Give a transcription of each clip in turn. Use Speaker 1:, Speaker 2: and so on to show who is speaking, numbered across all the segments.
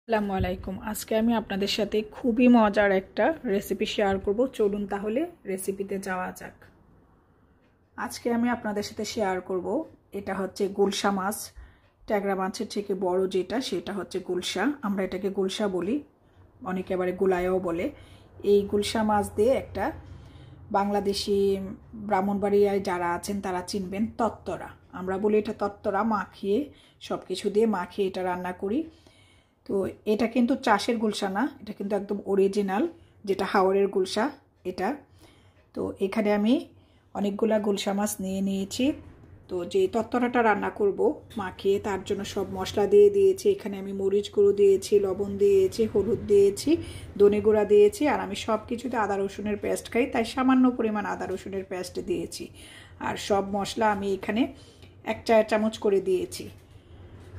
Speaker 1: আসসালামু আলাইকুম। আজকে আমি আপনাদের সাথে খুবই মজার একটা রেসিপি শেয়ার করব। চলুন তাহলে রেসিপিতে যাওয়া যাক। আজকে আমি আপনাদের সাথে শেয়ার করব, এটা হচ্ছে গুলশা মাছ। ট্যাংরা মাছের থেকে বড় যেটা, সেটা হচ্ছে গুলশা। আমরা এটাকে গুলশা বলি, অনেকে আবার গুলাইও বলে। এই গুলশা মাছ দিয়ে একটা বাংলাদেশি ব্রাহ্মণবাড়িয়ায় যারা আছেন তারা চিনবেন, তত্তরা। আমরা বলি এটা তত্তরা। মাখিয়ে সব কিছু দিয়ে মাখিয়ে এটা রান্না করি। তো এটা কিন্তু চাষের গুলশা না, এটা কিন্তু একদম অরিজিনাল, যেটা হাওরের গুলশা এটা। তো এখানে আমি অনেকগুলা গুলশা মাছ নিয়ে নিয়েছি। তো যে তত্তরাটা রান্না করব মাখিয়ে, তার জন্য সব মশলা দিয়ে দিয়েছি। এখানে আমি মরিচ গুঁড়ো দিয়েছি, লবণ দিয়েছি, হলুদ দিয়েছি, ধনে গুঁড়া দিয়েছি। আর আমি সব কিছুতে আদা রসুনের পেস্ট খাই, তাই সামান্য পরিমাণ আদা রসুনের পেস্ট দিয়েছি। আর সব মশলা আমি এখানে 1 চা চামচ করে দিয়েছি।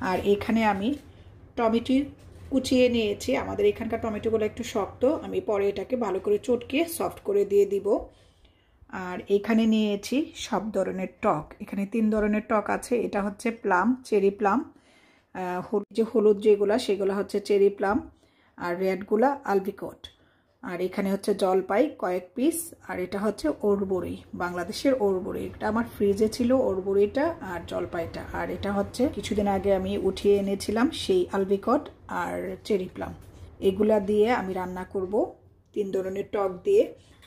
Speaker 1: আর এখানে আমি টমেটো কুচিয়ে নিয়েছি। আমাদের এখানকার টমেটোগুলো একটু শক্ত, আমি পরে এটাকে ভালো করে চটকে সফট করে দিয়ে দিব। আর এখানে নিয়েছি সব ধরনের টক। এখানে 3 ধরনের টক আছে। এটা হচ্ছে প্লাম, চেরি প্লাম। যে হলুদ যেগুলা সেগুলো হচ্ছে চেরি প্লাম, আর রেডগুলা আলবিকট। আর এখানে হচ্ছে জলপাই কয়েক পিস। আর এটা হচ্ছে ওরবড়ি, বাংলাদেশের ওরবড়ি। এটা আমার ফ্রিজে ছিল ওরবড়িটা আর জলপাইটা। আর এটা হচ্ছে কিছুদিন আগে আমি উঠিয়ে এনেছিলাম সেই আলবিকট আর চেরি প্লাম। এগুলা দিয়ে আমি রান্না করব 3 ধরনের টক দিয়ে।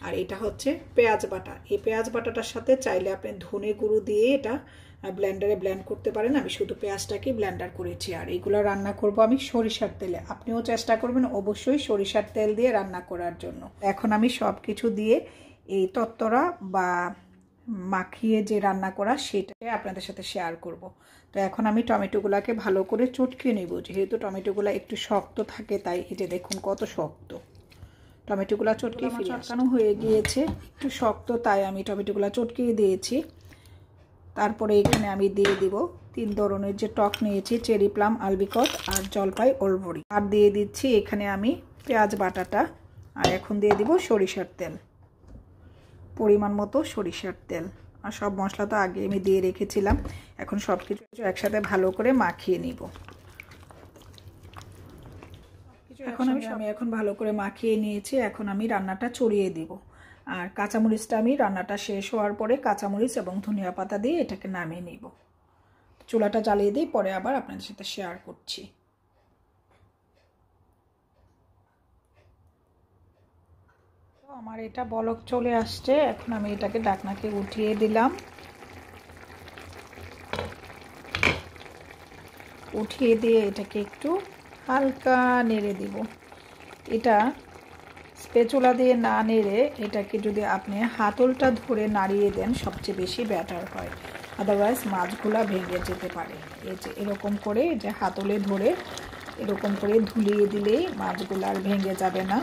Speaker 1: আর এটা হচ্ছে পেঁয়াজ বাটা। এই পেঁয়াজ বাটাটার সাথে চাইলে আপনি ধনে গুঁড়ো দিয়ে এটা ব্লেন্ডারে ব্লেন্ড করতে পারেন। আমি শুধু পেঁয়াজটাকে ব্লেন্ডার করেছি। আর এগুলো রান্না করব আমি সরিষার তেলে। আপনিও চেষ্টা করবেন অবশ্যই সরিষার তেল দিয়ে রান্না করার জন্য। এখন আমি সব কিছু দিয়ে এই তত্তরা বা মাখিয়ে যে রান্না করা সেটাকে আপনাদের সাথে শেয়ার করব। তো এখন আমি টমেটোগুলোকে ভালো করে চটকিয়ে নেব। যেহেতু টমেটোগুলো একটু শক্ত থাকে, তাই এই যে দেখুন কত শক্ত। টমেটোগুলো চটকিয়ে চটকানো হয়ে গিয়েছে, একটু শক্ত, তাই আমি টমেটোগুলো চটকিয়ে দিয়েছি। তারপরে এখানে আমি দিয়ে দিব 3 ধরনের যে টক নিয়েছি, চেরি প্লাম, আলবিকট আর জলপাই ওরবড়ি। আর দিয়ে দিচ্ছি এখানে আমি পেঁয়াজ বাটাটা। আর এখন দিয়ে দিব সরিষার তেল, পরিমাণ মতো সরিষার তেল। আর সব মশলা তো আগে আমি দিয়ে রেখেছিলাম। এখন সব কিছু একসাথে ভালো করে মাখিয়ে নিব। আমি এখন ভালো করে মাখিয়ে নিয়েছি। এখন আমি রান্নাটা চড়িয়ে দিব। আর কাঁচামরিচটা আমি রান্নাটা শেষ হওয়ার পরে কাঁচামরিচ এবং ধনিয়া পাতা দিয়ে এটাকে নামিয়ে নিব। চুলাটা জ্বালিয়ে দিই, পরে আবার আপনাদের সাথে শেয়ার করছি। তো আমার এটা বলক চলে আসছে। এখন আমি এটাকে ঢাকনাকে উঠিয়ে দিলাম। উঠিয়ে দিয়ে এটাকে একটু হালকা নেড়ে দিব। এটা স্প্যাচুলা দিয়ে না নেড়ে এটাকে যদি আপনি হাতলটা ধরে নাড়িয়ে দেন সবচেয়ে বেশি বেটার হয়। আদারওয়াইজ মাছগুলা ভেঙে যেতে পারে। এই যে এরকম করে যে হাতলে ধরে এরকম করে ধুলিয়ে দিলেই মাছগুলো আর ভেঙে যাবে না।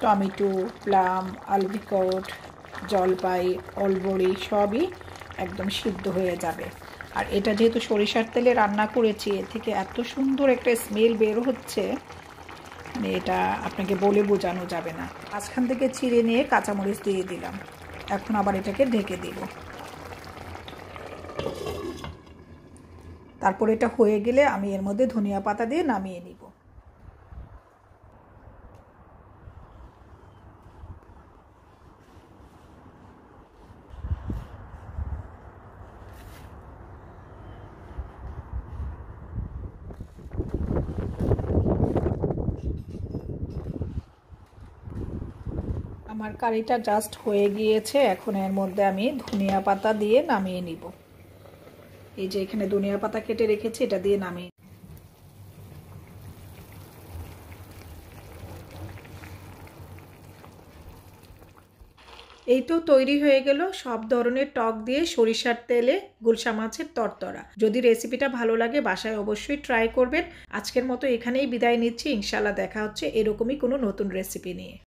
Speaker 1: টমেটো, প্লাম, আলবিকট, জলপাই, ওলবড়ি সবই একদম সিদ্ধ হয়ে যাবে। আর এটা যেহেতু সরিষার তেলে রান্না করেছি, এর থেকে এত সুন্দর একটা স্মেল বের হচ্ছে, মানে এটা আপনাকে বলে বোঝানো যাবে না। মাঝখান থেকে চিড়ে নিয়ে কাঁচামরিচ দিয়ে দিলাম। এখন আবার এটাকে ঢেকে দিব। তারপর এটা হয়ে গেলে আমি এর মধ্যে ধনিয়া পাতা দিয়ে নামিয়ে নিব। আমার কারিটা জাস্ট হয়ে গিয়েছে। এখন এর মধ্যে আমি ধনিয়া পাতা দিয়ে নামিয়ে নিব। এই যে এখানে ধনিয়া পাতা কেটে রেখেছি, এটা দিয়ে নামিয়ে। এই তো তৈরি হয়ে গেল সব ধরনের টক দিয়ে সরিষার তেলে গুলশা মাছের তরতরা। যদি রেসিপিটা ভালো লাগে বাসায় অবশ্যই ট্রাই করবেন। আজকের মতো এখানেই বিদায় নিচ্ছি। ইনশাআল্লাহ দেখা হচ্ছে এরকমই কোনো নতুন রেসিপি নিয়ে।